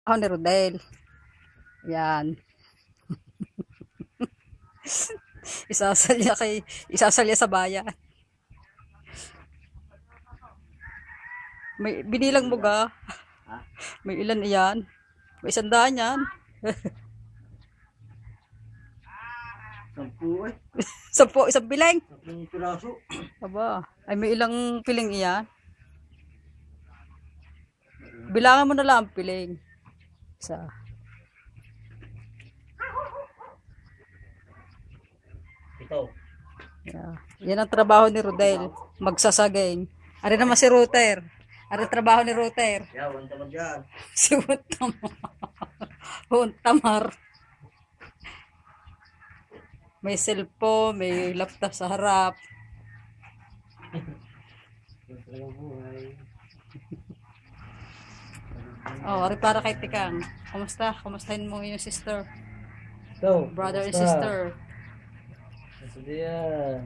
trabaho ni Rodel. Yan. Isasalya sa bayan. May binilang mo ga? May ilan iyan? May 100 yan. 10 eh. 10, isang piling. 10 piraso. Aba, ay may ilang piling iyan? Bilangan mo na lang ang piling. Isa. Ito. Yeah. Yan ang trabaho ni Rodel. Magsasaging. Ari naman si Router. Ari trabaho ni Router. Yeah, wala naman dyan. Si Huntamar. Huntamar. May cellphone, may laptop sa harap. Yung talagang buhay. Oh, ari para kay Tikang. Kumusta? Kumustahin mo yung sister? Ito. Brother and basta. sister. Nasa diyan.